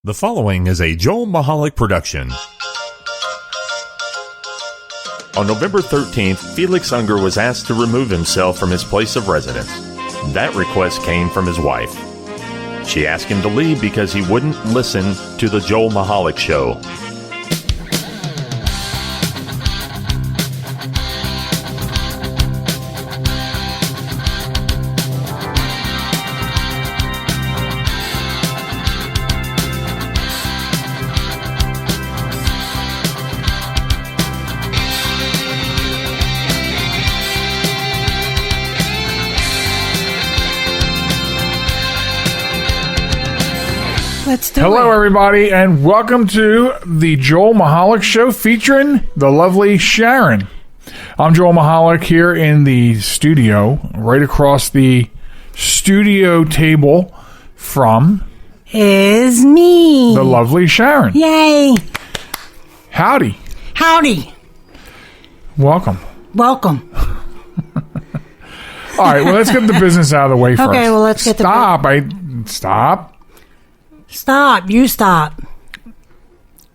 The following is a Joel Michalec production. On November 13th, Felix Unger was asked to remove himself from his place of residence. That request came from his wife. She asked him to leave because he wouldn't listen to the Joel Michalec Show. Hello, everybody, and welcome to the Joel Michalec Show featuring the lovely Sharen. I'm Joel Michalec here in the studio, right across the studio table from... is me. The lovely Sharen. Yay. Howdy. Howdy. Welcome. Welcome. All right, well, let's get the business out of the way first. Okay, well, let's get Stop. Stop. Stop. You stop.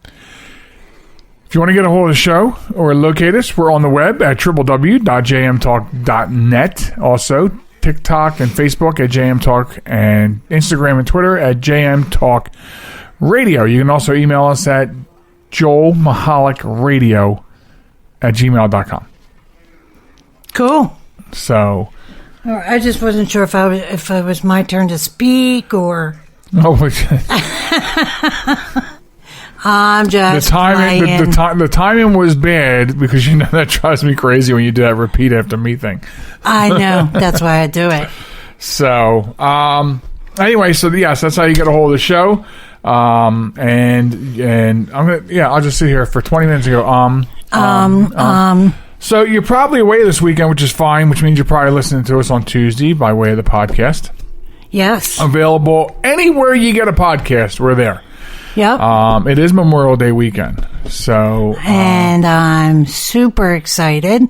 If you want to get a hold of the show or locate us, we're on the web at www.jmtalk.net. Also, TikTok and Facebook at JMTalk, and Instagram and Twitter at JMTalk Radio. You can also email us at joelmichalecradio@gmail.com. Cool. So, I just wasn't sure if it was my turn to speak or... oh, I'm just the timing was bad because you know that drives me crazy when you do that repeat after me thing. I know. That's why I do it. So, anyway, so yes, that's how you get a hold of the show. And I'm gonna, I'll just sit here for 20 minutes and go, So you're probably away this weekend, which is fine, which means you're probably listening to us on Tuesday by way of the podcast. Yes. Available anywhere you get a podcast, we're there. Yep. It is Memorial Day weekend, so and I'm super excited.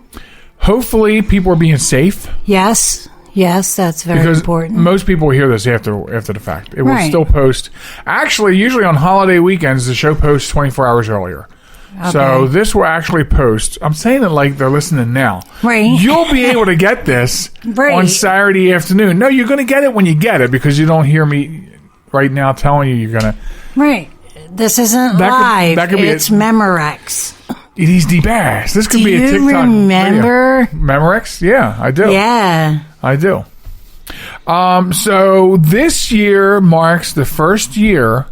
Hopefully, people are being safe. Yes, that's very important. Most people hear this after the fact. It will Right. still post. Actually, usually on holiday weekends, the show posts 24 hours earlier. Okay. So this will actually post. I'm saying it like they're listening now. Right. You'll be able to get this Right. on Saturday afternoon. No, you're going to get it when you get it because you don't hear me right now telling you you're going to. Right. This isn't live. It's Memorex. It is the best. This could Do be a you TikTok remember? video. Memorex? Yeah, I do. Yeah. I do. So this year marks the first year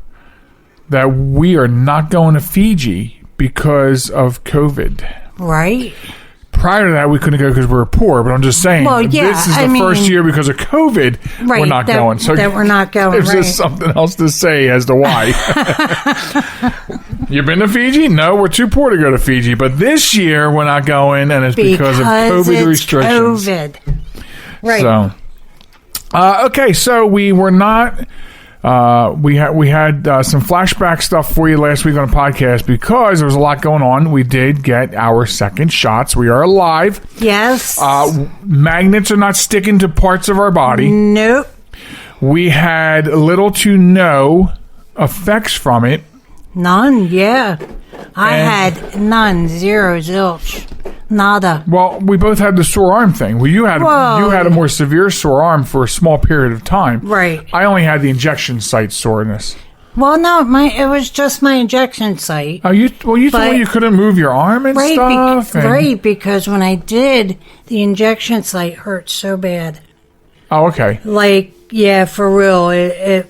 that we are not going to Fiji because of COVID. Right. Prior to that, we couldn't go because we were poor, but I'm just saying, Well, yeah, this is the first year because of COVID, Right, we're not going. So that we're not going, There's right. just something else to say as to why. You been to Fiji? No, we're too poor to go to Fiji. But this year, we're not going, and it's because of COVID it's restrictions. COVID. Right. So, okay, so we were not... we had some flashback stuff for you last week on the podcast because there was a lot going on. We did get our second shots. We are alive. Yes. Magnets are not sticking to parts of our body. Nope. We had little to no effects from it. None, yeah. I had none. Zero, zilch. Nada. Well, we both had the sore arm thing. Well, you had a more severe sore arm for a small period of time. Right. I only had the injection site soreness. Well, no, it was just my injection site. You thought you couldn't move your arm and stuff? Right, because when I did, the injection site hurt so bad. Oh, okay. Like, yeah, for real. All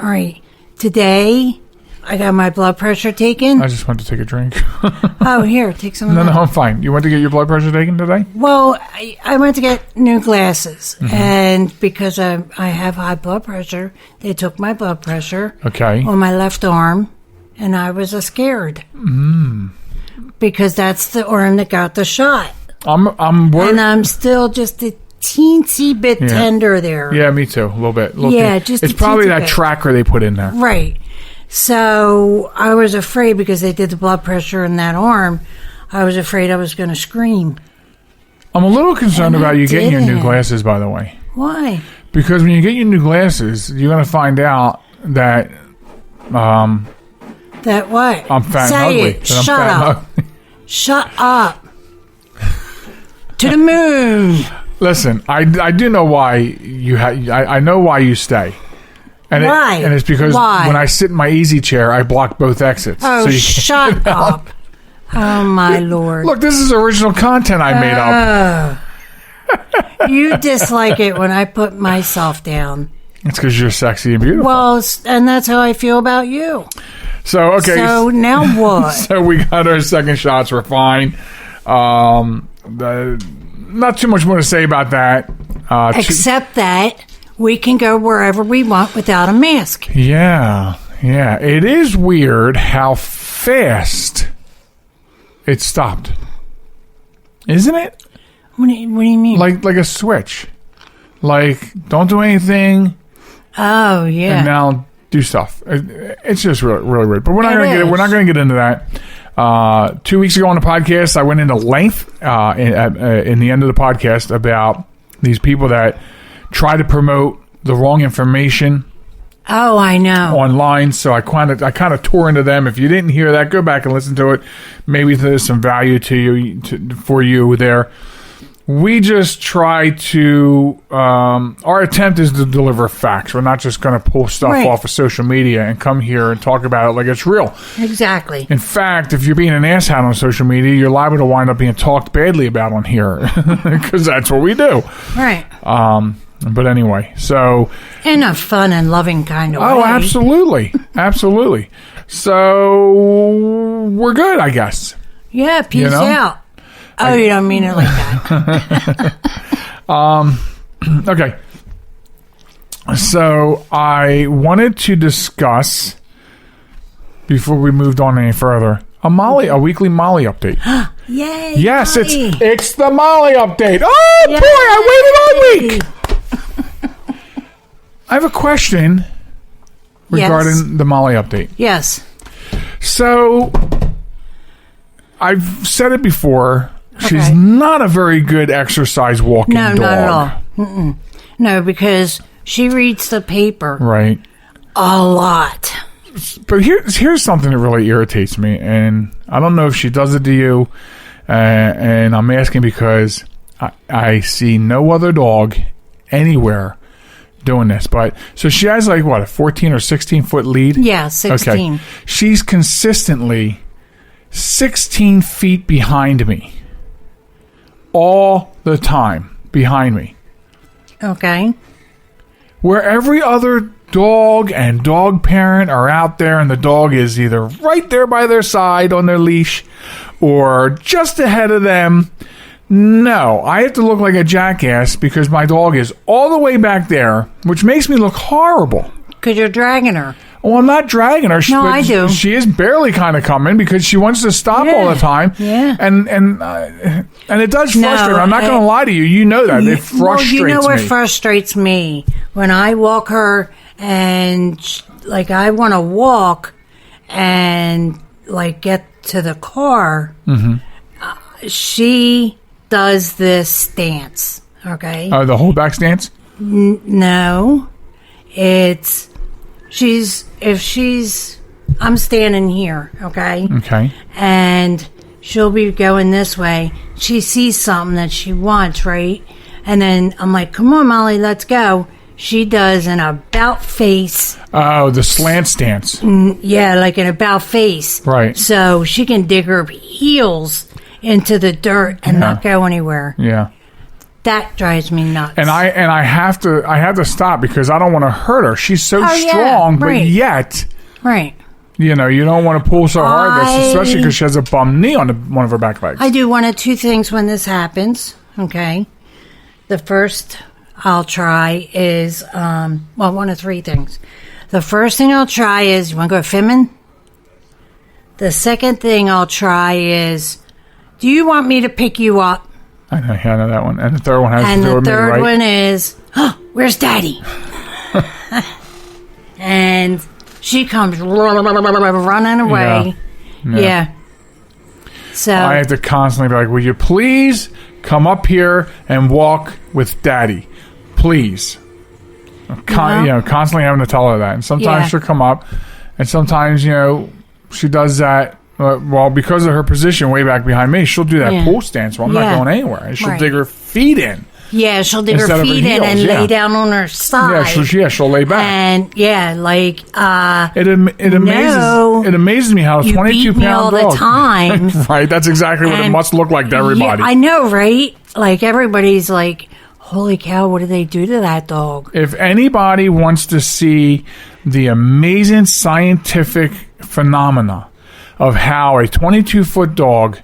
right, today... I got my blood pressure taken. I just went to take a drink. Oh, here, take some of that. No, I'm fine. You went to get your blood pressure taken today? Well, I went to get new glasses, and because I have high blood pressure, they took my blood pressure on my left arm, and I was scared. Because that's the arm that got the shot. I'm worried. And I'm still just a teensy bit tender there. Yeah, me too. A little bit. Just it's probably that tracker they put in there. Right. So I was afraid because they did the blood pressure in that arm. I was afraid I was going to scream. I'm a little concerned about you getting your new glasses, by the way. Why? Because when you get your new glasses, you're going to find out that That what? I'm fat Say and ugly. it. Shut up. Shut up. To the moon. Listen, I do know why you I know why you stay. And why? And it's because when I sit in my easy chair, I block both exits. Oh, so shut up. Oh, my Lord. Look, this is original content I made up. You dislike it when I put myself down. It's because you're sexy and beautiful. Well, and that's how I feel about you. So, okay. So, now what? So, we got our second shots. We're fine. Not too much more to say about that. Except that we can go wherever we want without a mask. Yeah. It is weird how fast it stopped. Isn't it? What do you mean? Like a switch. Like, don't do anything. Oh, yeah. And now do stuff. It's just really, really weird. But we're not going to get into that. 2 weeks ago on the podcast, I went into length in the end of the podcast about these people that try to promote the wrong information. Oh, I know. Online, so I kind of tore into them. If you didn't hear that, go back and listen to it. Maybe there's some value to you for you there. We just try to. Our attempt is to deliver facts. We're not just going to pull stuff off of social media and come here and talk about it like it's real. Exactly. In fact, if you're being an asshat on social media, you're liable to wind up being talked badly about on here because that's what we do. Right. But anyway, so in a fun and loving kind of way. Oh, absolutely, absolutely. So we're good, I guess. Yeah, peace out. Oh, you don't mean it like that. Okay. So I wanted to discuss before we moved on any further a weekly Molly update. Yay! Yes, Molly. it's the Molly update. Oh boy, I waited all week. I have a question regarding the Molly update. Yes. So, I've said it before. Okay. She's not a very good exercise walking dog. No, not at all. Mm-mm. No, because she reads the paper. Right. A lot. But here's something that really irritates me, and I don't know if she does it to you, and I'm asking because I see no other dog anywhere doing this. But so she has like what, a 14 or 16 foot lead? Yeah, 16. Okay. She's consistently 16 feet behind me. All the time behind me. Okay. Where every other dog and dog parent are out there and the dog is either right there by their side on their leash or just ahead of them. No, I have to look like a jackass because my dog is all the way back there, which makes me look horrible. Because you're dragging her. Well, I'm not dragging her. No, I do. She is barely kind of coming because she wants to stop all the time. Yeah. And it does frustrate me. I'm not going to lie to you. You know that. It frustrates me. You know what frustrates me? When I walk her and, like, I want to walk and, like, get to the car, she does this stance, okay? The holdback stance? No. It's... I'm standing here, okay? Okay. And she'll be going this way. She sees something that she wants, right? And then I'm like, come on, Molly, let's go. She does an about face. Oh, the slant stance. Yeah, like an about face. Right. So she can dig her heels into the dirt and not go anywhere. Yeah. That drives me nuts. And I have to stop because I don't want to hurt her. She's so strong, but yet, right? You know, you don't want to pull so hard, especially because she has a bum knee on one of her back legs. I do one of two things when this happens. Okay, the first I'll try is one of three things. The first thing I'll try is, you want to go Femin? The second thing I'll try is, do you want me to pick you up? I know that one. And the third one has to do with me, right? And the third one is, where's Daddy? And she comes running away. Yeah. So I have to constantly be like, will you please come up here and walk with Daddy? Please. Constantly having to tell her that. And sometimes she'll come up And sometimes, she does that. Well, because of her position way back behind me, she'll do that pool stance where I'm not going anywhere. And she'll dig her feet in. Yeah, she'll dig her feet in and lay down on her side. She'll lay back. And it amazes me how a 22-pound dog. All the time. Right, that's exactly what it must look like to everybody. Yeah, I know, right? Like everybody's like, holy cow, what do they do to that dog? If anybody wants to see the amazing scientific phenomena of how a 22-foot dog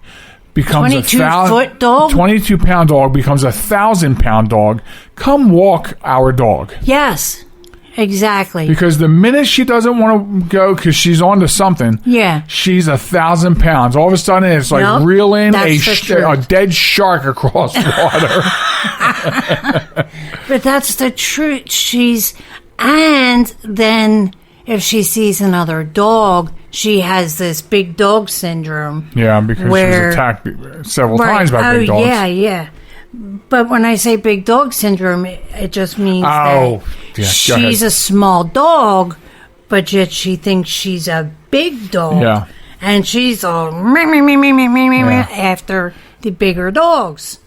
becomes 22-foot dog? 22-pound dog becomes 1,000-pound dog, come walk our dog. Yes, exactly. Because the minute she doesn't want to go because she's on to something, she's 1,000 pounds. All of a sudden, it's like reeling a dead shark across water. But that's the truth. And then if she sees another dog, she has this big dog syndrome. Yeah, because she was attacked several times by big dogs. Yeah. But when I say big dog syndrome, it just means that she's a small dog, but yet she thinks she's a big dog. Yeah. And she's all after the bigger dogs.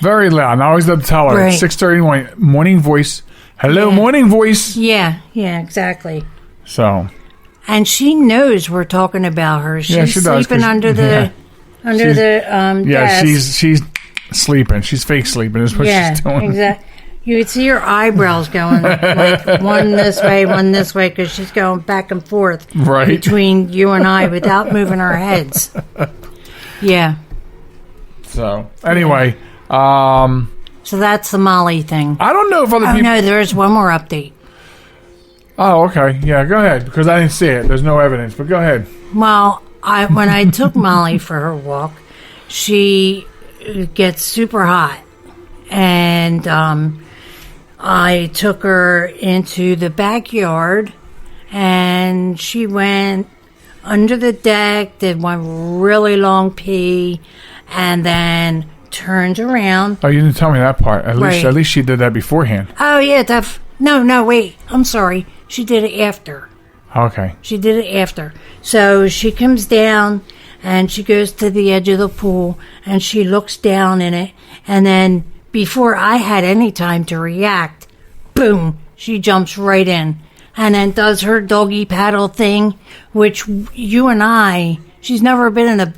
Very loud. And I always have to tell her, 6:30 morning voice. Hello, morning voice. Yeah, exactly. So. And she knows we're talking about her. She's sleeping under the desk. she's sleeping. She's fake sleeping is what she's doing. Exactly. You would see her eyebrows going like one this way, because she's going back and forth between you and I without moving our heads. Yeah. So, anyway. So that's the Molly thing. I don't know if other people... no, there's one more update. Oh, okay. Yeah, go ahead, because I didn't see it. There's no evidence, but go ahead. Well, when I took Molly for her walk, she gets super hot. And I took her into the backyard, and she went under the deck, did one really long pee, and then turned around. Oh, you didn't tell me that part. At least she did that beforehand. Oh, yeah. No, wait. I'm sorry. She did it after. Okay. She did it after. So she comes down, and she goes to the edge of the pool, and she looks down in it, and then before I had any time to react, boom, she jumps right in, and then does her doggy paddle thing, which you and I, she's never been in a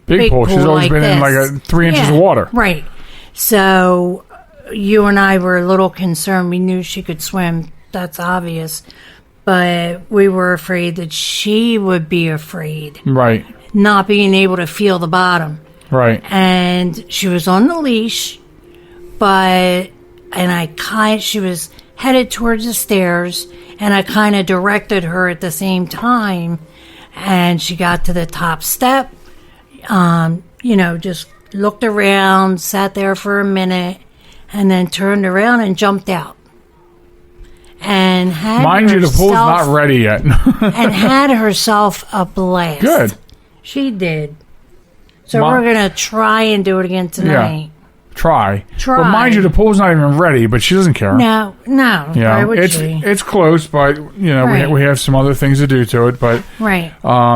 big pool. She's always been in like 3 inches of water. Right. So you and I were a little concerned. We knew she could swim. That's obvious. But we were afraid that she would be afraid. Right. Not being able to feel the bottom. Right. And she was on the leash, she was headed towards the stairs, and I kind of directed her at the same time, and she got to the top step, just looked around, sat there for a minute, and then turned around and jumped out. And had mind you, the pool's not ready yet. and had herself a blast. Good. She did. So we're going to try and do it again tonight. Yeah. Try. But mind you, the pool's not even ready, but she doesn't care. No. Yeah, why would she? It's close, but we have some other things to do to it. But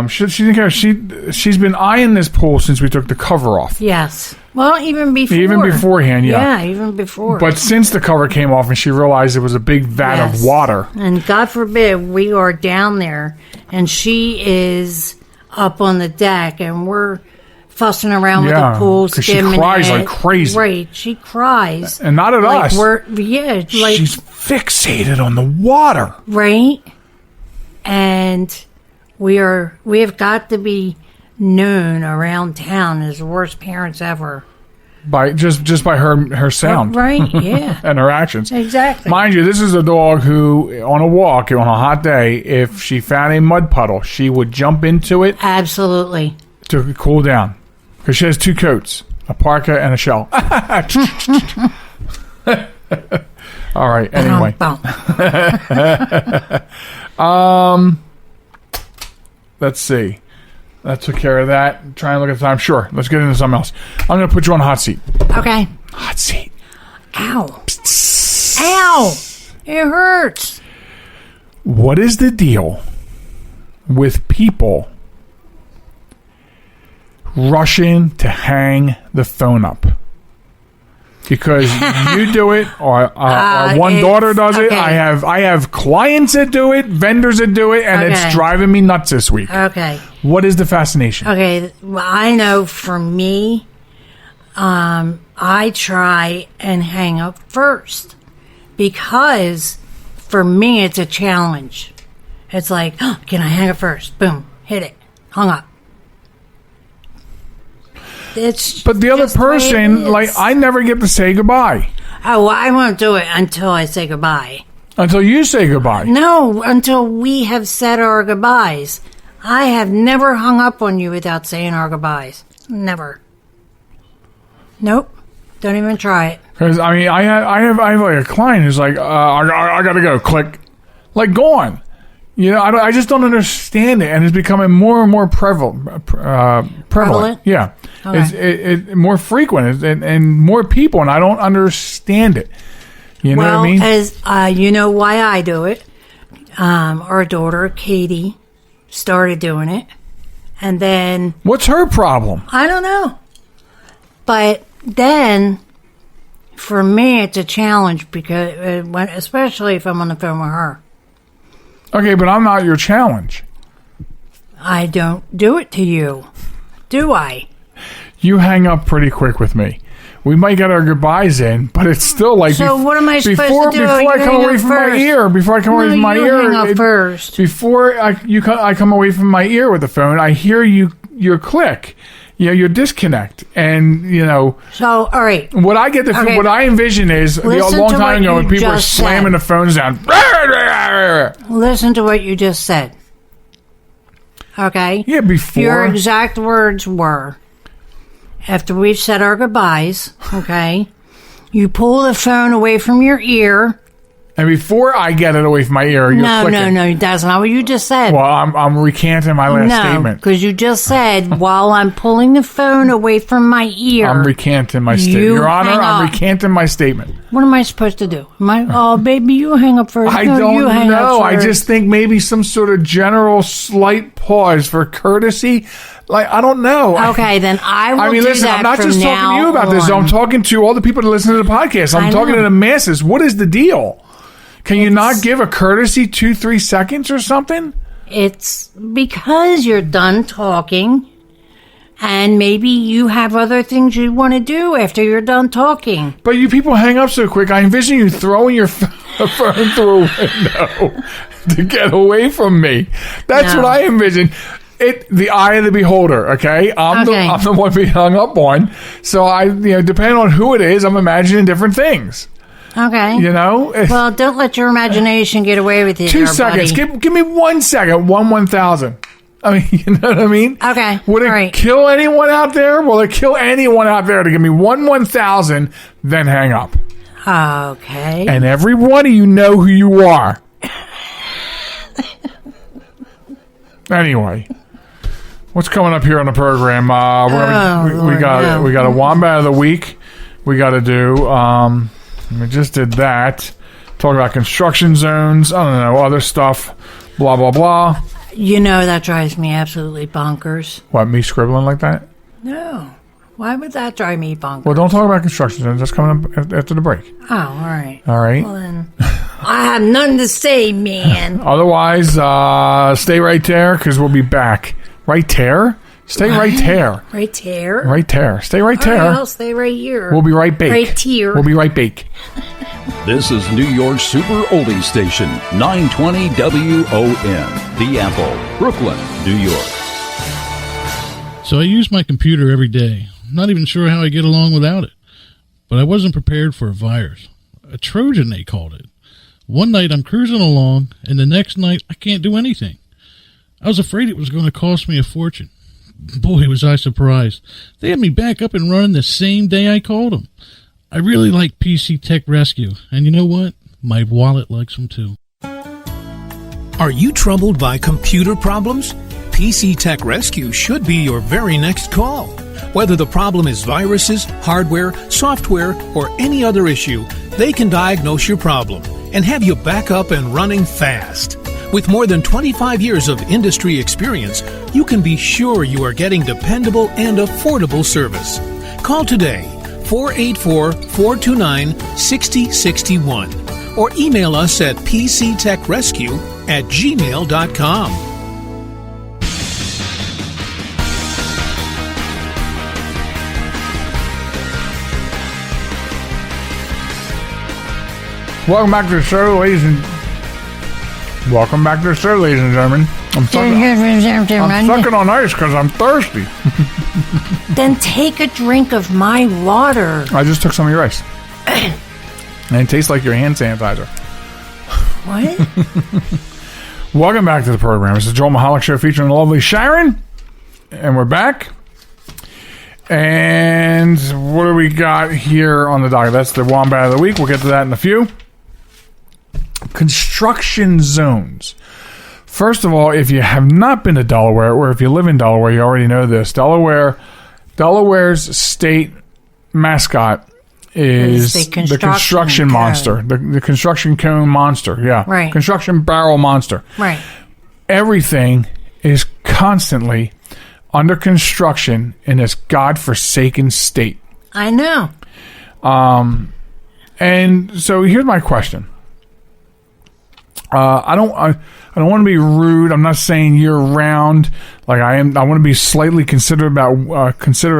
she didn't care. She's been eyeing this pool since we took the cover off. Yes. Well, even before. Even beforehand, yeah. Yeah, even before. But since the cover came off and she realized it was a big vat of water. And God forbid we are down there and she is up on the deck and we're fussing around with the pool, skimming she cries like crazy. Right, she cries. And not at us. She's fixated on the water. Right? And we have got to be known around town as the worst parents ever. By just by her sound. Right, yeah. And her actions. Exactly. Mind you, this is a dog who, on a walk, on a hot day, if she found a mud puddle, she would jump into it. Absolutely. To cool down. Because she has 2 coats, a parka and a shell. All right, anyway. Let's see. That took care of that. Try and look at the time. Sure, let's get into something else. I'm going to put you on the hot seat. Okay. Hot seat. Ow. Ow. It hurts. What is the deal with people rushing to hang the phone up. Because you do it, or one daughter does it. Okay. I have clients that do it, vendors that do it, and it's driving me nuts this week. Okay. What is the fascination? Okay, well, I know for me, I try and hang up first. Because for me, it's a challenge. It's like, oh, can I hang up first? Boom, hit it, hung up. But the other person, like, I never get to say goodbye. Oh, well, I won't do it until I say goodbye. Until you say goodbye? No, until we have said our goodbyes. I have never hung up on you without saying our goodbyes. Never. Nope. Don't even try it. Because, I mean, I have like a client who's like, I got to go. Click. Like, gone. You know, I just don't understand it, and it's becoming more and more prevalent. Yeah, okay. It's more frequent and more people, and I don't understand it. You know what I mean? As you know, why I do it. Our daughter Katie started doing it, and then what's her problem? I don't know, but then for me, it's a challenge because, especially if I'm on the phone with her. Okay, but I'm not your challenge. I don't do it to you, do I? You hang up pretty quick with me. We might get our goodbyes in, but it's still like... So what am I supposed to do? Before I come away from my ear, hang up first. Before I come away from my ear with the phone, I hear your click. You know, your disconnect, and you know. So, all right. What I envision is a long time ago when people were slamming the phones down. Listen to what you just said. Okay. Yeah, before your exact words were, after we've said our goodbyes, okay, you pull the phone away from your ear. And before I get it away from my ear, you're clicking. No, that's not what you just said. Well, I'm recanting my last statement. Because you just said, while I'm pulling the phone away from my ear... I'm recanting my statement. Your Honor, I'm recanting my statement. What am I supposed to do? Oh, baby, you hang up first. I don't know. I just think maybe some sort of general slight pause for courtesy. Like, I don't know. Okay, then I will do listen, that. I'm not just talking to you about this. I'm talking to all the people that listen to the podcast. I'm talking to the masses. What is the deal? Can you not give a courtesy 2-3 seconds or something? It's because you're done talking, and maybe you have other things you want to do after you're done talking. But you people hang up so quick. I envision you throwing your phone through a window to get away from me. That's what I envision. The eye of the beholder, okay? I'm the one being hung up on. So depending on who it is, I'm imagining different things. Okay. You know? Well, don't let your imagination get away with you. 2 seconds. Give me 1 second. 1/1000. I mean, you know what I mean? Okay. Would it kill anyone out there? Will it kill anyone out there to give me 1/1000, then hang up? Okay. And every one of you know who you are. Anyway. What's coming up here on the program? We got a Wombat of the Week we got to do. We just did that. Talk about construction zones. I don't know, other stuff. Blah, blah, blah. You know that drives me absolutely bonkers. What, me scribbling like that? No. Why would that drive me bonkers? Well, don't talk about construction zones. That's coming up after the break. Oh, all right. All right. Well, then, I have nothing to say, man. Otherwise, stay right there because we'll be back. Right there? Stay right there. Right there? Right there. Stay right there. I'll stay right here. We'll be right back. Right here. We'll be right back. This is New York's Super Oldie Station, 920 WON, The Apple, Brooklyn, New York. So I use my computer every day. I'm not even sure how I get along without it. But I wasn't prepared for a virus. A Trojan, they called it. One night I'm cruising along, and the next night I can't do anything. I was afraid it was going to cost me a fortune. Boy, was I surprised. They had me back up and running the same day I called them. I really like PC Tech Rescue, and you know what? My wallet likes them too. Are you troubled by computer problems? PC Tech Rescue should be your very next call. Whether the problem is viruses, hardware, software, or any other issue, they can diagnose your problem and have you back up and running fast. With more than 25 years of industry experience, you can be sure you are getting dependable and affordable service. Call today, 484-429-6061, or email us at pctechrescue@gmail.com. Welcome back to the show, ladies and gentlemen. I'm sucking on ice because I'm thirsty. Then take a drink of my water. I just took some of your ice. And it tastes like your hand sanitizer. What? Welcome back to the program. This is Joel Michalec Show featuring the lovely Sharen. And we're back. And what do we got here on the docket? That's the Wombat of the week. We'll get to that in a few. Construction zones. First of all, if you have not been to Delaware, or if you live in Delaware, you already know this. Delaware's state mascot is the construction monster, the construction cone monster. Yeah, right. Construction barrel monster. Right. Everything is constantly under construction in this godforsaken state. I know. And so here's my question. I don't want to be rude. I'm not saying year round. Like I am. I want to be slightly considerate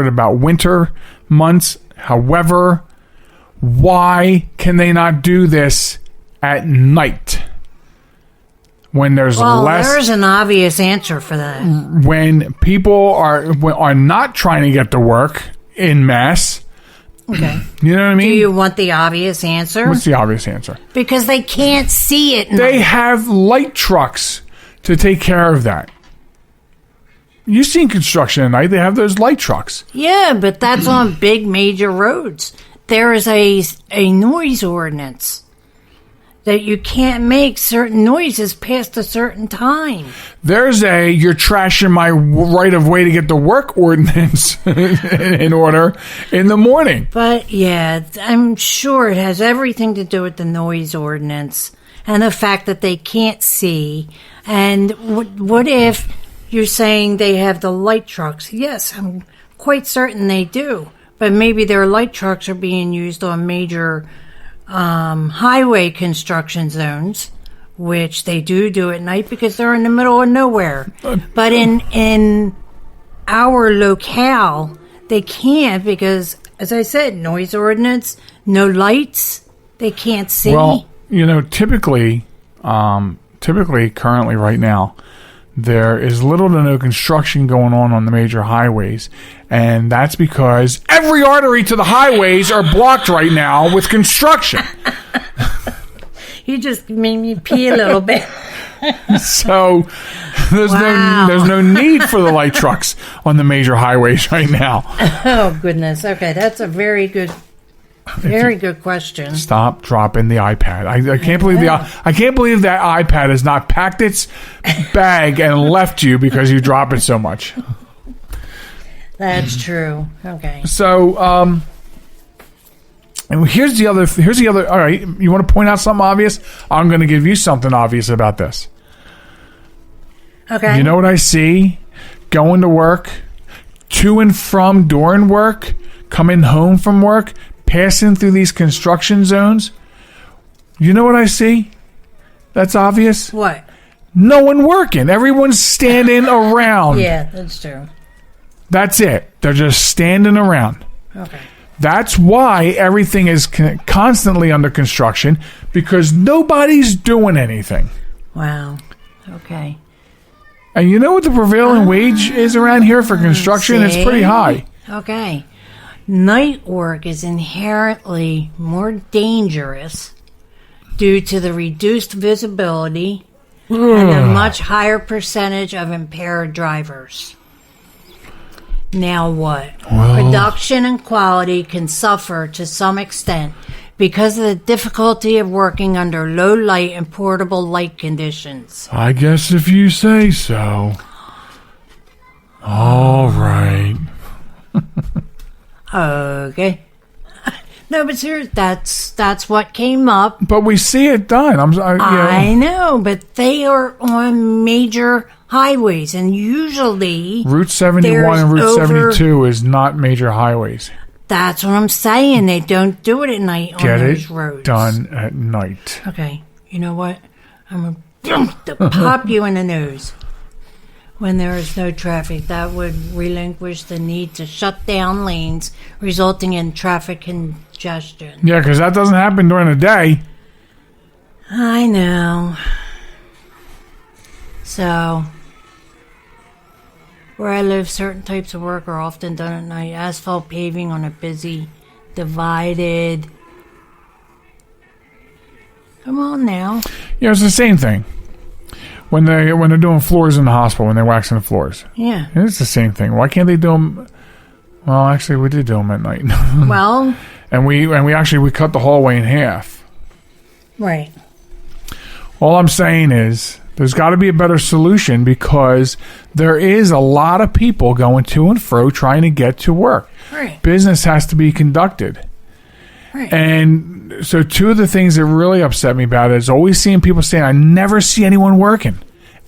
about winter months. However, why can they not do this at night when there's less? There's an obvious answer for that. When people are not trying to get to work en masse. Okay. You know what I mean? Do you want the obvious answer? What's the obvious answer? Because they can't see it. They have light trucks to take care of that. You've seen construction at night. They have those light trucks. Yeah, but that's on big major roads. There is a noise ordinance that you can't make certain noises past a certain time. There's you're trashing my right of way to get to work ordinance in order in the morning. But yeah, I'm sure it has everything to do with the noise ordinance and the fact that they can't see. And what if you're saying they have the light trucks? Yes, I'm quite certain they do. But maybe their light trucks are being used on major highway construction zones, which they do at night because they're in the middle of nowhere. But in our locale, they can't because, as I said, noise ordinance, no lights, they can't see. Well, typically, currently right now, there is little to no construction going on the major highways, and that's because every artery to the highways are blocked right now with construction. You just made me pee a little bit. So there's no need for the light trucks on the major highways right now. Oh goodness. Okay, that's a very good question. Stop dropping the iPad. I can't believe I can't believe that iPad has not packed its bag and left you because you drop it so much. That's true. Okay. So and here's the other. All right, you want to point out something obvious? I'm going to give you something obvious about this. Okay. You know what I see? Going to work, to and from during work, coming home from work, passing through these construction zones. You know what I see? That's obvious. What? No one working. Everyone's standing around. Yeah, that's true. That's it. They're just standing around. Okay. That's why everything is constantly under construction, because nobody's doing anything. Wow. Okay. And you know what the prevailing wage is around here for construction? It's pretty high. Okay. Night work is inherently more dangerous due to the reduced visibility and a much higher percentage of impaired drivers. Now what? Well, production and quality can suffer to some extent because of the difficulty of working under low light and portable light conditions. I guess if you say so. All right. Okay. No, but seriously, that's what came up. But we see it done. I know, but they are on major highways, and usually Route 71 and Route 72 is not major highways. That's what I'm saying. They don't do it at night on those roads. Get it done at night. Okay, you know what? I'm going to pop you in the nose. When there is no traffic, that would relinquish the need to shut down lanes, resulting in traffic congestion. Yeah, because that doesn't happen during the day. I know. So, where I live, certain types of work are often done at night. Asphalt paving on a busy, divided. Come on now. Yeah, it's the same thing. When they're doing floors in the hospital, when they're waxing the floors. Yeah. It's the same thing. Why can't they do them? Well, actually, we did do them at night. Well. and we cut the hallway in half. Right. All I'm saying is there's got to be a better solution because there is a lot of people going to and fro trying to get to work. Right. Business has to be conducted. Right. And so two of the things that really upset me about it is always seeing people saying, I never see anyone working.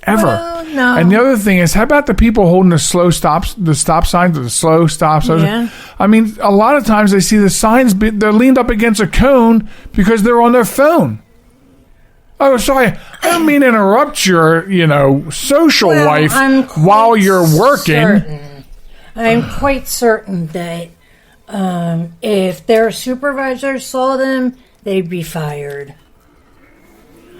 Ever. Well, no. And the other thing is, how about the people holding the stop signs or the slow stops? Yeah. I mean, a lot of times they see the signs, they're leaned up against a cone because they're on their phone. Oh, sorry. I don't mean to interrupt your, social life while you're working. I'm quite certain that if their supervisors saw them, they'd be fired.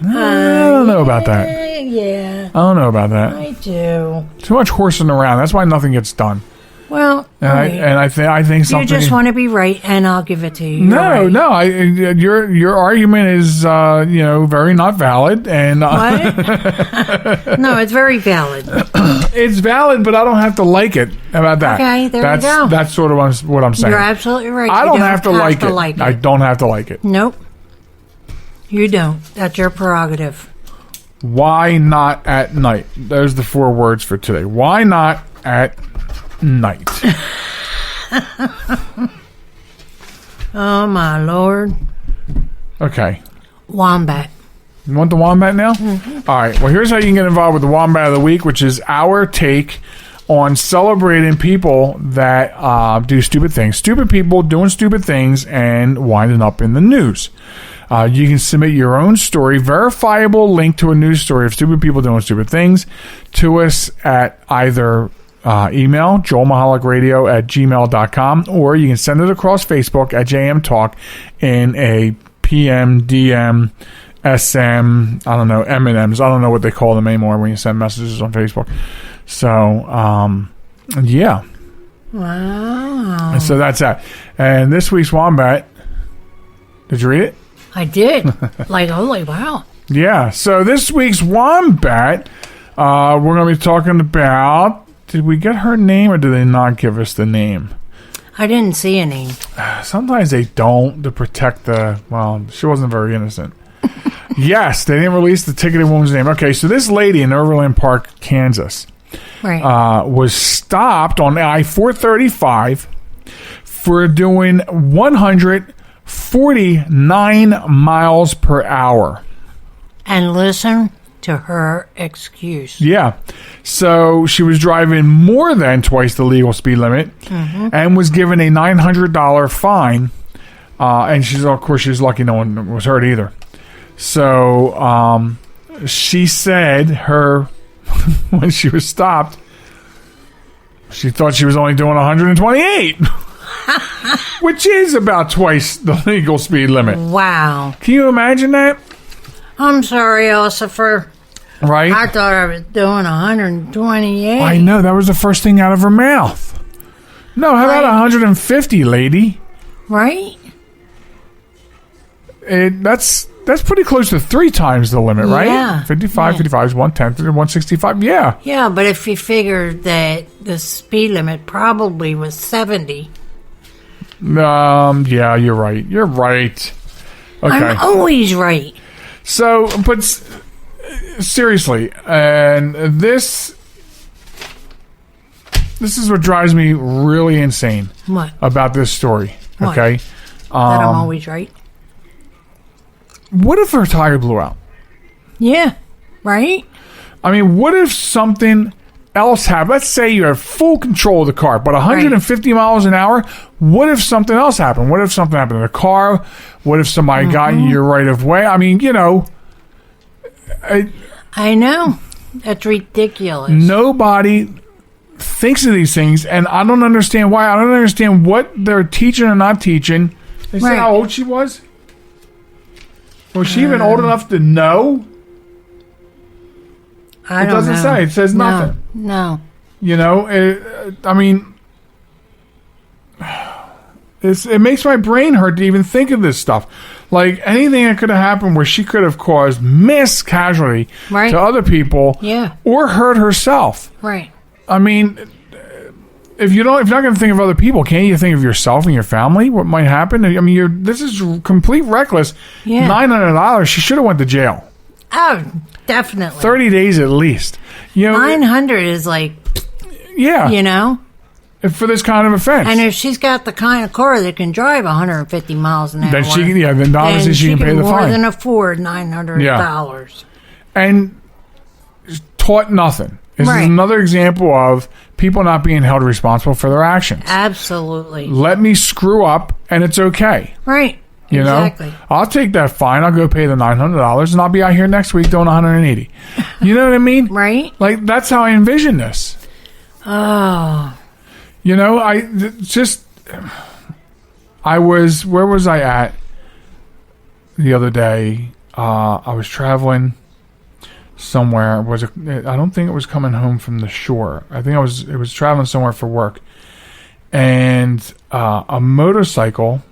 I don't know about that. Yeah. I don't know about that. I do. Too much horsing around. That's why nothing gets done. Well, I think something. You just want to be right, and I'll give it to you. No. Your argument is very not valid, and what? No, it's very valid. It's valid, but I don't have to like it. How about that? Okay, there you go. That's sort of what I'm saying. You're absolutely right. I don't have to like it. I don't have to like it. Nope. You don't. That's your prerogative. Why not at night? There's the 4 words for today. Why not at night? Oh, my Lord. Okay. Wombat. You want the Wombat now? Mm-hmm. All right. Well, here's how you can get involved with the Wombat of the Week, which is our take on celebrating people that do stupid things. Stupid people doing stupid things and winding up in the news. You can submit your own story, verifiable link to a news story of stupid people doing stupid things, to us at either email, joelmichalecradio@gmail.com, or you can send it across Facebook at JM Talk in a PM, DM, SM, I don't know, M&Ms. I don't know what they call them anymore when you send messages on Facebook. So, yeah. Wow. So that's that. And this week's Wombat, did you read it? I did. Holy wow. Yeah. So this week's Wombat, we're going to be talking about, did we get her name or did they not give us the name? I didn't see a name. Sometimes they don't to protect she wasn't very innocent. Yes, they didn't release the ticketed woman's name. Okay, so this lady in Overland Park, Kansas, was stopped on I-435 for doing 149 miles per hour. And listen to her excuse. Yeah. So she was driving more than twice the legal speed limit and was given a $900 fine. And she's lucky no one was hurt either. So she said when she was stopped, she thought she was only doing 128, which is about twice the legal speed limit. Wow. Can you imagine that? I'm sorry, Elsa, right? I thought I was doing 128. I know, that was the first thing out of her mouth. No, how about 150, lady? Right? That's pretty close to 3 times the limit, right? Yeah. 55 is 110, 165, yeah. Yeah, but if you figure that the speed limit probably was 70. Yeah, you're right. You're right. Okay. I'm always right. So, but seriously, and this is what drives me really insane. What? About this story, okay? That I'm always right. What if her tire blew out? Yeah, right? I mean, what if something else happened? Let's say you have full control of the car, but 150 miles an hour, what if something else happened? What if something happened to the car? What if somebody got in your right of way? I mean, you know. I know. That's ridiculous. Nobody thinks of these things, and I don't understand why. I don't understand what they're teaching or not teaching. They said how old she was? Was she even old enough to know? I don't know. It doesn't say. It says nothing. No. You know, I mean, it makes my brain hurt to even think of this stuff. Like, anything that could have happened where she could have caused mass casualty to other people or hurt herself. Right. I mean, if you're not going to think of other people, can't you think of yourself and your family? What might happen? I mean, this is complete reckless. Yeah. $900. She should have went to jail. Oh, definitely. 30 days at least. You know, 900 is like, you know, for this kind of offense. And if she's got the kind of car that can drive 150 miles an hour, then then obviously she can pay the fine. More than afford $900. Yeah. And taught nothing. This is another example of people not being held responsible for their actions. Absolutely. Let me screw up, and it's okay. Right. You know, I'll take that fine. I'll go pay the $900, and I'll be out here next week doing 180. You know what I mean? Right. Like, that's how I envision this. Oh. You know, where was I at the other day? I was traveling somewhere. I don't think it was coming home from the shore. I think it was traveling somewhere for work. And a motorcycle.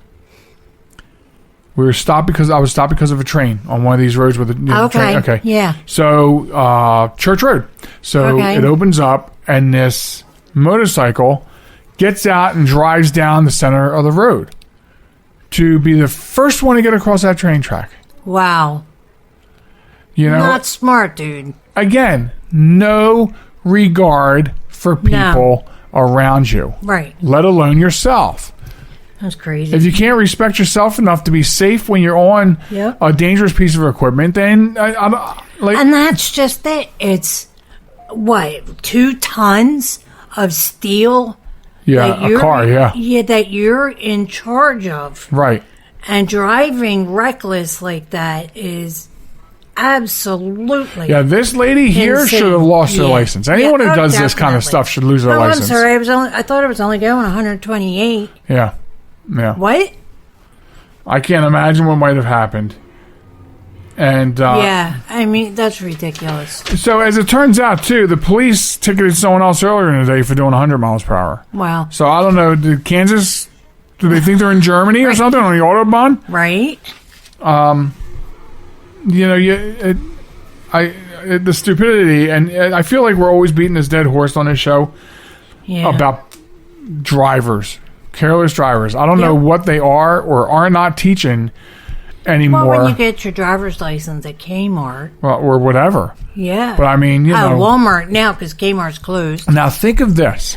I was stopped because of a train on one of these roads with a train. Okay. Yeah. So, Church Road. So it opens up, and this motorcycle gets out and drives down the center of the road to be the first one to get across that train track. Wow. You know, not smart, dude. Again, no regard for people around you. Right. Let alone yourself. That's crazy. If you can't respect yourself enough to be safe when you're on a dangerous piece of equipment, then and that's just it. It's 2 tons of steel. Yeah, a car. Yeah, that you're in charge of. Right. And driving reckless like that is absolutely. Yeah, this lady here should have lost her license. Anyone who does this kind of stuff should lose their license. I'm sorry. I thought it was only going 128. Yeah. Yeah. What? I can't imagine what might have happened. And I mean, that's ridiculous. So as it turns out, too, the police ticketed someone else earlier in the day for doing 100 miles per hour. Wow. So I don't know. Do they think they're in Germany or something on the Autobahn? Right. You know, the stupidity, and I feel like we're always beating this dead horse on this show about drivers. Careless drivers. I don't know what they are or are not teaching anymore. Well, when you get your driver's license at Kmart. Or whatever. Yeah. But I mean, you know. Walmart now because Kmart's closed. Now think of this.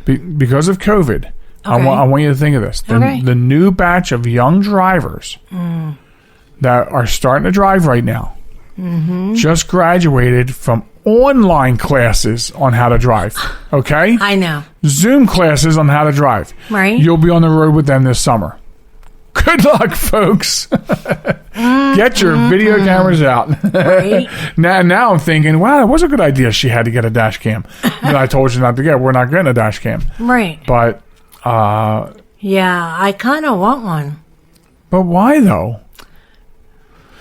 Because of COVID, I want you to think of this. The new batch of young drivers that are starting to drive right now just graduated from online classes on how to drive. Okay? I know. Zoom classes on how to drive. Right. You'll be on the road with them this summer. Good luck, folks. Get your video cameras out. Right. Now I'm thinking, wow, it was a good idea she had to get a dash cam. That I told you not to get. We're not getting a dash cam. Right. But, yeah, I kind of want one. But why, though?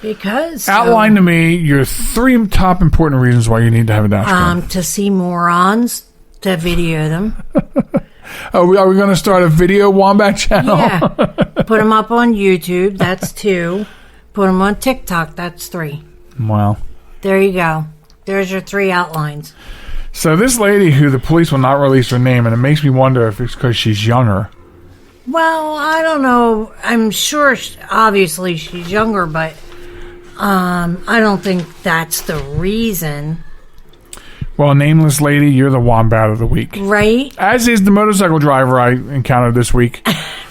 Because... Outline to me your 3 top important reasons why you need to have a dash cam. To see morons, to video them. Are we going to start a video Wombat channel? Yeah. Put them up on YouTube. That's 2. Put them on TikTok. That's 3. Wow. There you go. There's your 3 outlines. So this lady who the police will not release her name, and it makes me wonder if it's because she's younger. Well, I don't know. I'm sure, obviously, she's younger, but I don't think that's the reason. Well, nameless lady, you're the Wombat of the week. Right. As is the motorcycle driver I encountered this week.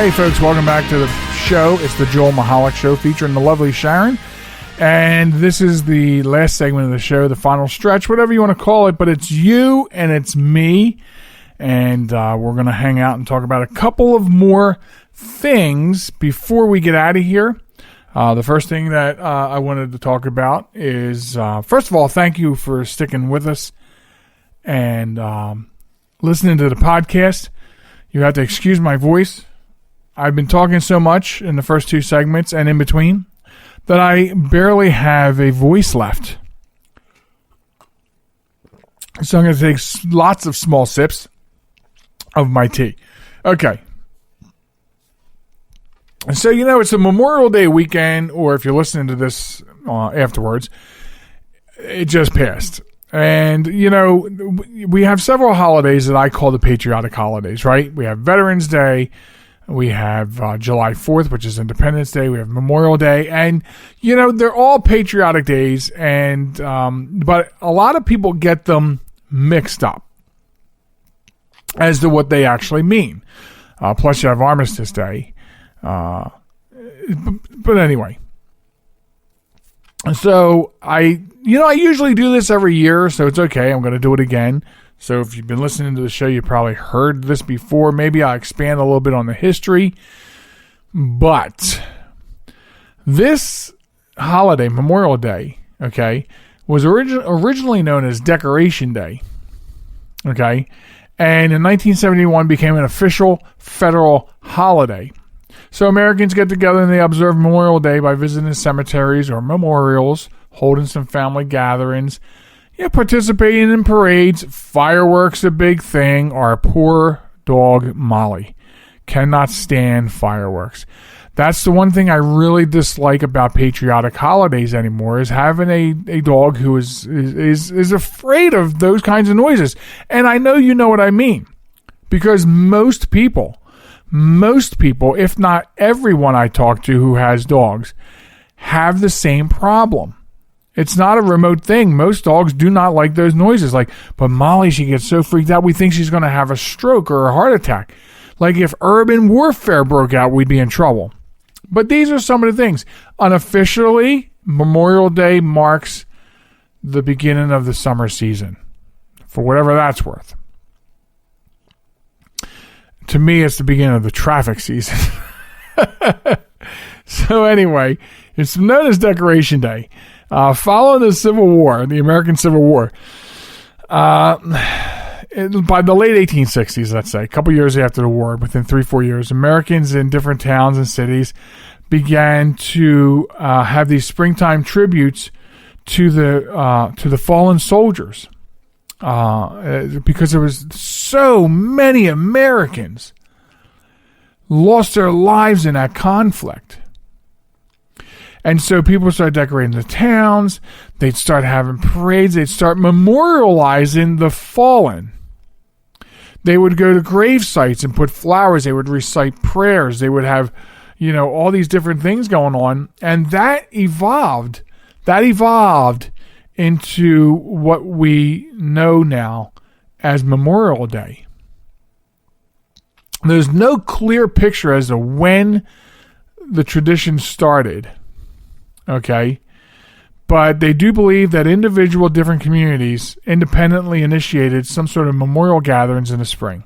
Hey folks, welcome back to the show. It's the Joel Michalec Show featuring the lovely Sharen. And this is the last segment of the show, the final stretch, whatever you want to call it. But it's you and it's me. And we're going to hang out and talk about a couple of more things before we get out of here. The first thing that I wanted to talk about is, first of all, thank you for sticking with us and listening to the podcast. You have to excuse my voice. I've been talking so much in the first two segments and in between that I barely have a voice left. So I'm going to take lots of small sips of my tea. Okay. So, it's a Memorial Day weekend, or if you're listening to this afterwards, it just passed. And, we have several holidays that I call the patriotic holidays, right? We have Veterans Day. We have July 4th, which is Independence Day. We have Memorial Day. And, they're all patriotic days. And but a lot of people get them mixed up as to what they actually mean. Plus, you have Armistice Day. But anyway. So, I usually do this every year, so it's okay. I'm going to do it again. So if you've been listening to the show, you probably heard this before. Maybe I'll expand a little bit on the history. But this holiday, Memorial Day, okay, was originally known as Decoration Day, okay, and in 1971 became an official federal holiday. So Americans get together and they observe Memorial Day by visiting cemeteries or memorials, holding some family gatherings, participating in parades, fireworks, a big thing. Our poor dog, Molly, cannot stand fireworks. That's the one thing I really dislike about patriotic holidays anymore, is having a dog who is afraid of those kinds of noises. And I know you know what I mean, because most people, if not everyone I talk to who has dogs, have the same problem. It's not a remote thing. Most dogs do not like those noises. But Molly, she gets so freaked out, we think she's going to have a stroke or a heart attack. Like if urban warfare broke out, we'd be in trouble. But these are some of the things. Unofficially, Memorial Day marks the beginning of the summer season, for whatever that's worth. To me, it's the beginning of the traffic season. So anyway, it's known as Decoration Day. Following the Civil War, the American Civil War, by the late 1860s, let's say, a couple years after the war, within 3-4 years, Americans in different towns and cities began to have these springtime tributes to the fallen soldiers, because there was so many Americans lost their lives in that conflict. And so people started decorating the towns. They'd start having parades. They'd start memorializing the fallen. They would go to grave sites and put flowers. They would recite prayers. They would have, all these different things going on. And that evolved into what we know now as Memorial Day. There's no clear picture as to when the tradition started. Okay, but they do believe that individual different communities independently initiated some sort of memorial gatherings in the spring.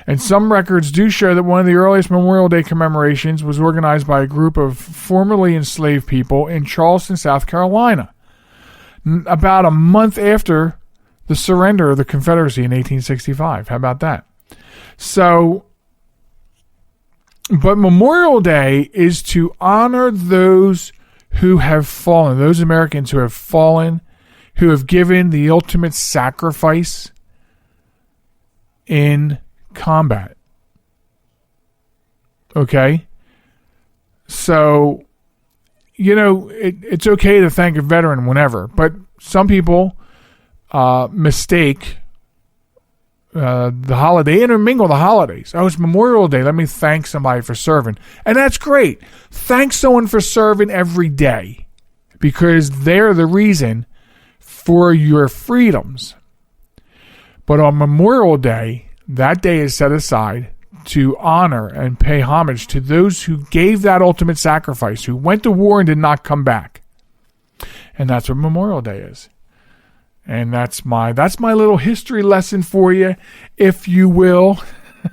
And some records do show that one of the earliest Memorial Day commemorations was organized by a group of formerly enslaved people in Charleston, South Carolina, about a month after the surrender of the Confederacy in 1865. How about that? So, but Memorial Day is to honor those who have fallen, those Americans who have fallen, who have given the ultimate sacrifice in combat. Okay? So, it's okay to thank a veteran whenever, but some people mistake the holiday, intermingle the holidays. Oh, it's Memorial Day. Let me thank somebody for serving. And that's great. Thank someone for serving every day, because they're the reason for your freedoms. But on Memorial Day, that day is set aside to honor and pay homage to those who gave that ultimate sacrifice, who went to war and did not come back. And that's what Memorial Day is. And that's my little history lesson for you, if you will,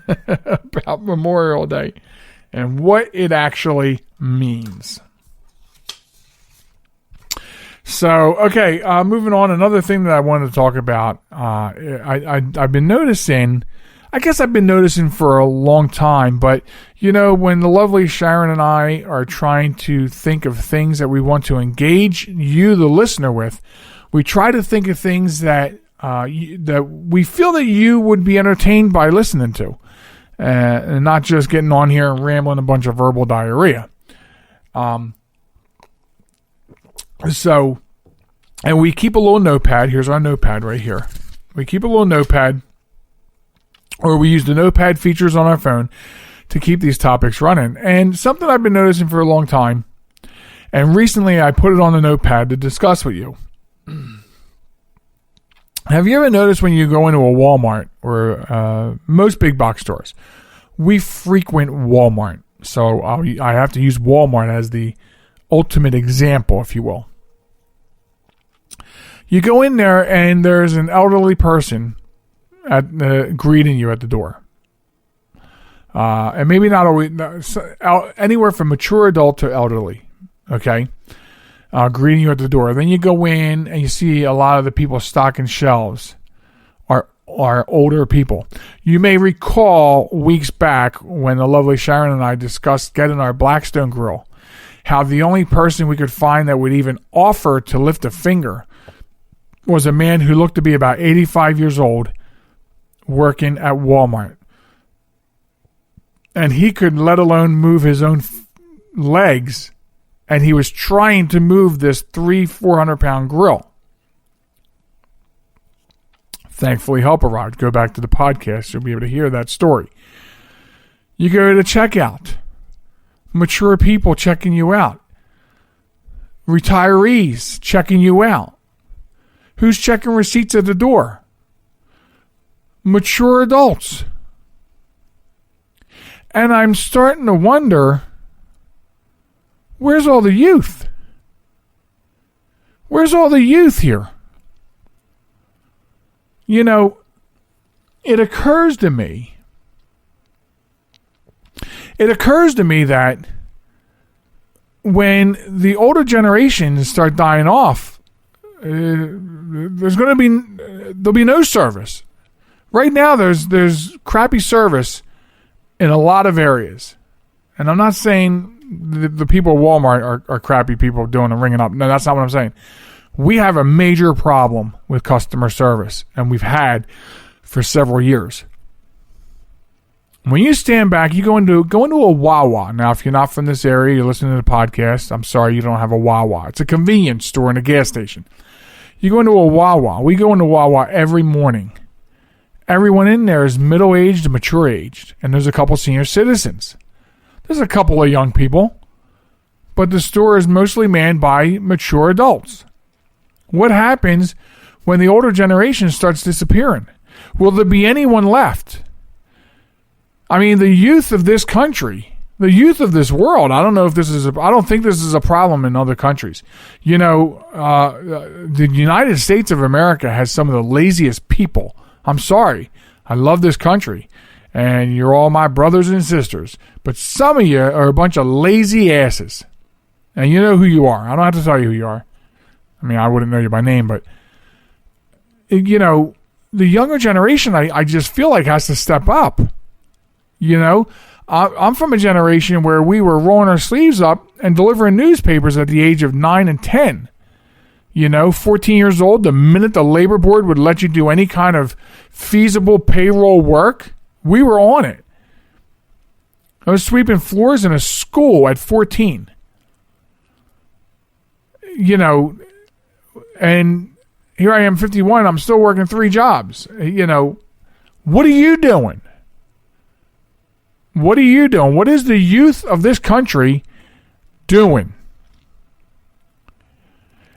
about Memorial Day and what it actually means. So, okay, moving on. Another thing that I wanted to talk about, I've been noticing, I guess I've been noticing for a long time, but, you know, when the lovely Sharen and I are trying to think of things that we want to engage you, the listener, with, we try to think of things that that we feel that you would be entertained by listening to, and not just getting on here and rambling a bunch of verbal diarrhea. So, and we keep a little notepad. Here's our notepad right here. We keep a little notepad, or we use the notepad features on our phone to keep these topics running. And something I've been noticing for a long time, and recently I put it on the notepad to discuss with you. Have you ever noticed when you go into a Walmart or most big box stores? We frequent Walmart. So I have to use Walmart as the ultimate example, if you will. You go in there and there's an elderly person greeting you at the door. And maybe not always, anywhere from mature adult to elderly. Okay? Greeting you at the door. Then you go in and you see a lot of the people stocking shelves are older people. You may recall weeks back when the lovely Sharen and I discussed getting our Blackstone grill, how the only person we could find that would even offer to lift a finger was a man who looked to be about 85 years old working at Walmart. And he could let alone move his own legs, and he was trying to move this 400 pound grill. Thankfully, help arrived. Go back to the podcast. You'll be able to hear that story. You go to checkout. Mature people checking you out. Retirees checking you out. Who's checking receipts at the door? Mature adults. And I'm starting to wonder, where's all the youth? Where's all the youth here? You know, it occurs to me that when the older generations start dying off, there'll be no service. Right now, there's crappy service in a lot of areas, and I'm not saying the people at Walmart are crappy people doing and ringing up. No, that's not what I'm saying. We have a major problem with customer service, and we've had for several years. When you stand back, you go into a Wawa. Now, if you're not from this area, you're listening to the podcast, I'm sorry you don't have a Wawa. It's a convenience store and a gas station. You go into a Wawa. We go into Wawa every morning. Everyone in there is middle-aged and mature-aged, and there's a couple senior citizens. There's a couple of young people, but the store is mostly manned by mature adults. What happens when the older generation starts disappearing? Will there be anyone left? I mean, the youth of this country, the youth of this world, I don't think this is a problem in other countries. You know, the United States of America has some of the laziest people. I'm sorry. I love this country, and you're all my brothers and sisters. But some of you are a bunch of lazy asses. And you know who you are. I don't have to tell you who you are. I mean, I wouldn't know you by name, but, you know, the younger generation, I just feel like has to step up. You know, I'm from a generation where we were rolling our sleeves up and delivering newspapers at the age of 9 and 10. You know, 14 years old, the minute the labor board would let you do any kind of feasible payroll work, we were on it. I was sweeping floors in a school at 14. You know, and here I am, 51, I'm still working 3 jobs. You know, what are you doing? What are you doing? What is the youth of this country doing?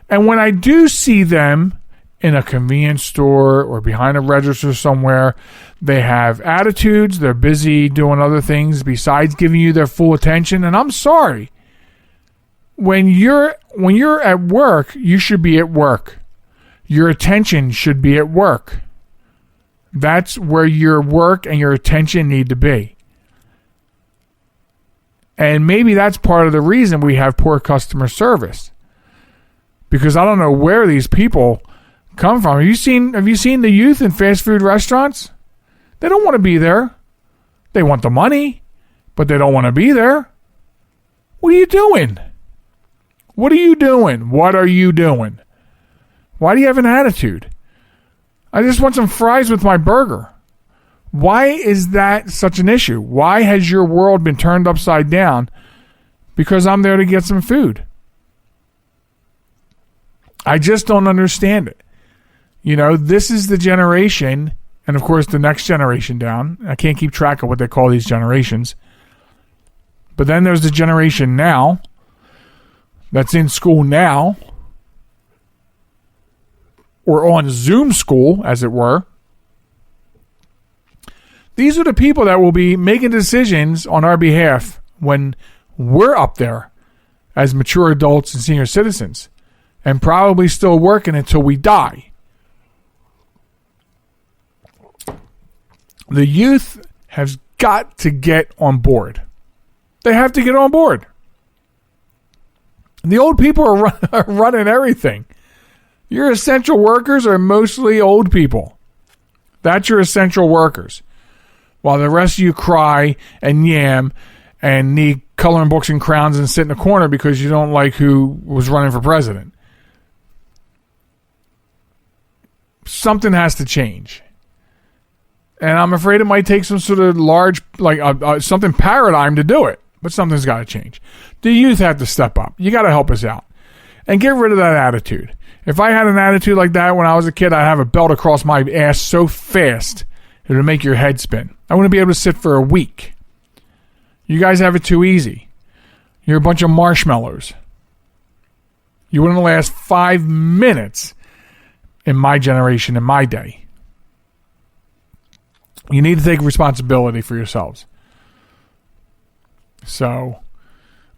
And when I do see them in a convenience store or behind a register somewhere. They have attitudes. They're busy doing other things besides giving you their full attention. And I'm sorry. When you're at work, you should be at work. Your attention should be at work. That's where your work and your attention need to be. And maybe that's part of the reason we have poor customer service. Because I don't know where these people come from. Have you seen the youth in fast food restaurants? They don't want to be there. They want the money, but they don't want to be there. What are you doing? What are you doing? What are you doing? Why do you have an attitude? I just want some fries with my burger. Why is that such an issue? Why has your world been turned upside down because I'm there to get some food? I just don't understand it. You know, this is the generation, and of course the next generation down. I can't keep track of what they call these generations. But then there's the generation now that's in school now, or on Zoom school, as it were. These are the people that will be making decisions on our behalf when we're up there as mature adults and senior citizens, and probably still working until we die. The youth has got to get on board. They have to get on board. The old people are running everything. Your essential workers are mostly old people. That's your essential workers. While the rest of you cry and yam and need coloring books and crowns and sit in the corner because you don't like who was running for president. Something has to change. And I'm afraid it might take some sort of large, something paradigm to do it. But something's got to change. The youth have to step up. You got to help us out. And get rid of that attitude. If I had an attitude like that when I was a kid, I'd have a belt across my ass so fast it would make your head spin. I wouldn't be able to sit for a week. You guys have it too easy. You're a bunch of marshmallows. You wouldn't last 5 minutes in my generation, in my day. You need to take responsibility for yourselves. So,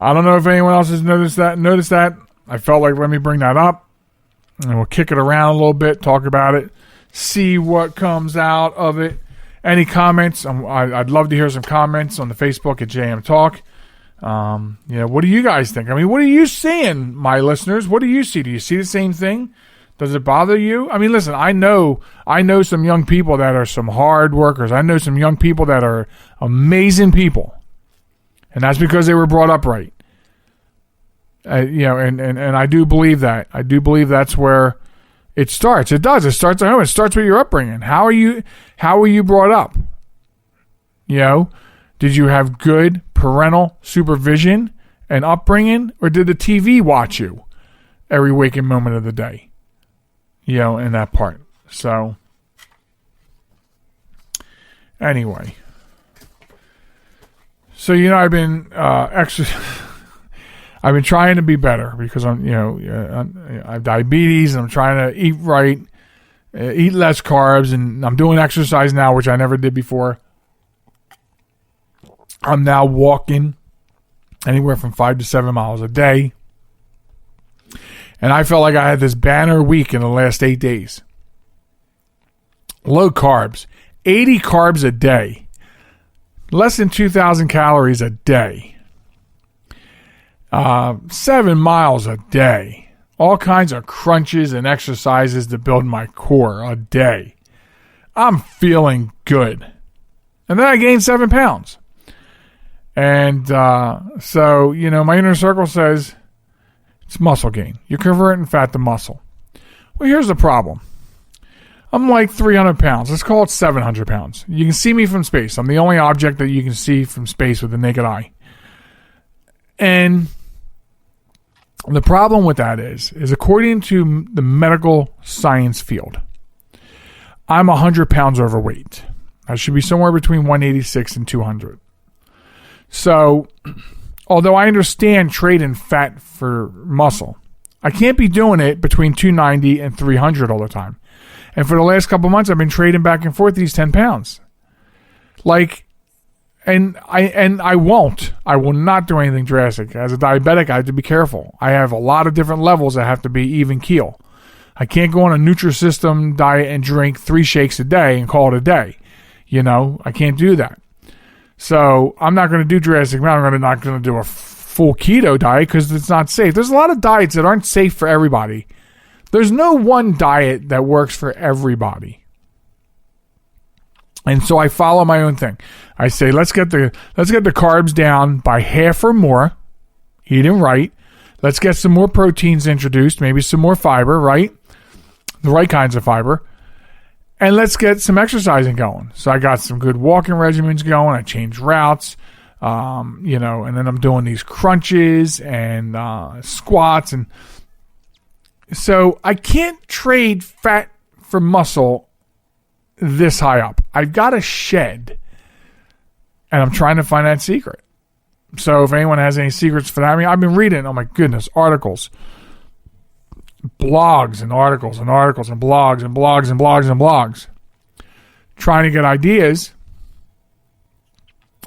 I don't know if anyone else has noticed that. I felt like let me bring that up. And we'll kick it around a little bit, talk about it, see what comes out of it. Any comments? I'd love to hear some comments on the Facebook at JM Talk. What do you guys think? I mean, what are you seeing, my listeners? What do you see? Do you see the same thing? Does it bother you? I mean, listen, I know some young people that are some hard workers. I know some young people that are amazing people. And that's because they were brought up right. And I do believe that. I do believe that's where it starts. It does. It starts at home. It starts with your upbringing. How were you brought up? Did you have good parental supervision and upbringing, or did the TV watch you every waking moment of the day? In that part. So, anyway. So, I've been I've been trying to be better because I have diabetes and I'm trying to eat right, eat less carbs, and I'm doing exercise now, which I never did before. I'm now walking anywhere from 5 to 7 miles a day. And I felt like I had this banner week in the last 8 days. Low carbs, 80 carbs a day, less than 2,000 calories a day, 7 miles a day, all kinds of crunches and exercises to build my core a day. I'm feeling good. And then I gained 7 pounds. And so, my inner circle says, it's muscle gain. You're converting fat to muscle. Well, here's the problem. I'm like 300 pounds. Let's call it 700 pounds. You can see me from space. I'm the only object that you can see from space with the naked eye. And the problem with that is according to the medical science field, I'm 100 pounds overweight. I should be somewhere between 186 and 200. So, although I understand trading fat for muscle, I can't be doing it between 290 and 300 all the time. And for the last couple months, I've been trading back and forth these 10 pounds. And I won't. I will not do anything drastic. As a diabetic, I have to be careful. I have a lot of different levels that have to be even keel. I can't go on a Nutrisystem diet and drink 3 shakes a day and call it a day. I can't do that. So I'm not going to do drastic. I'm not going to do a full keto diet because it's not safe. There's a lot of diets that aren't safe for everybody. There's no one diet that works for everybody. And so I follow my own thing. I say, let's get the carbs down by half or more. Eating right. Let's get some more proteins introduced, maybe some more fiber, right? The right kinds of fiber. And let's get some exercising going. So I got some good walking regimens going. I changed routes, and then I'm doing these crunches and squats. And so I can't trade fat for muscle this high up. I've got a shed, and I'm trying to find that secret. So if anyone has any secrets for that, I've been reading, oh my goodness, articles, blogs and articles and articles and blogs and blogs and blogs and blogs, trying to get ideas.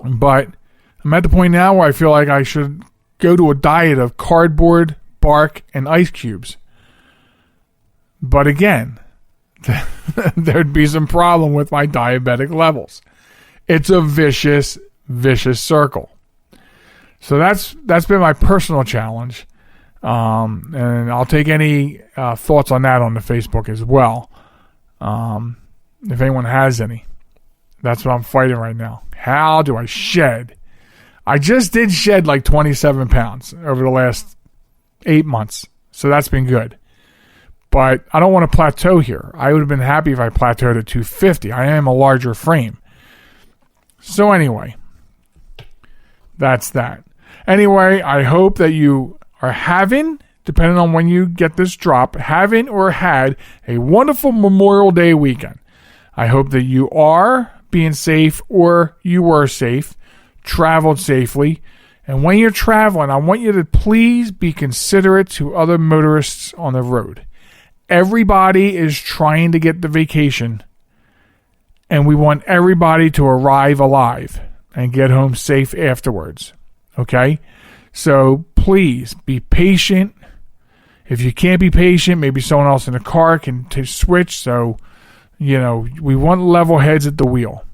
But I'm at the point now where I feel like I should go to a diet of cardboard, bark, and ice cubes. But again, there'd be some problem with my diabetic levels. It's a vicious, vicious circle. So that's been my personal challenge. And I'll take any thoughts on that on the Facebook as well. If anyone has any. That's what I'm fighting right now. How do I shed? I just did shed like 27 pounds over the last 8 months. So that's been good. But I don't want to plateau here. I would have been happy if I plateaued at 250. I am a larger frame. So anyway, that's that. Anyway, I hope that you are having, depending on when you get this drop, having or had a wonderful Memorial Day weekend. I hope that you are being safe or you were safe, traveled safely. And when you're traveling, I want you to please be considerate to other motorists on the road. Everybody is trying to get the vacation, and we want everybody to arrive alive and get home safe afterwards. Okay? So please be patient. If you can't be patient, maybe someone else in the car can switch. So, we want level heads at the wheel.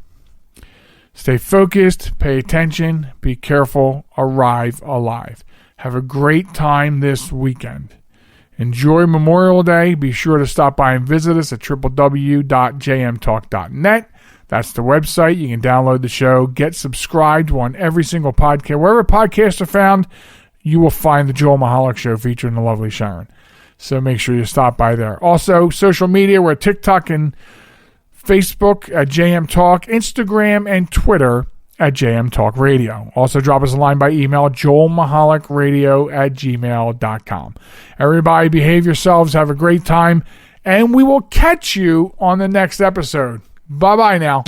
Stay focused, pay attention, be careful, arrive alive. Have a great time this weekend. Enjoy Memorial Day. Be sure to stop by and visit us at www.jmtalk.net. That's the website. You can download the show. Get subscribed on every single podcast. Wherever podcasts are found, you will find the Joel Michalec Show featuring the lovely Sharen. So make sure you stop by there. Also, social media. We're TikTok and Facebook at JM Talk, Instagram and Twitter at JM Talk Radio. Also drop us a line by email, joelmichalecradio@gmail.com. Everybody behave yourselves, have a great time, and we will catch you on the next episode. Bye-bye now.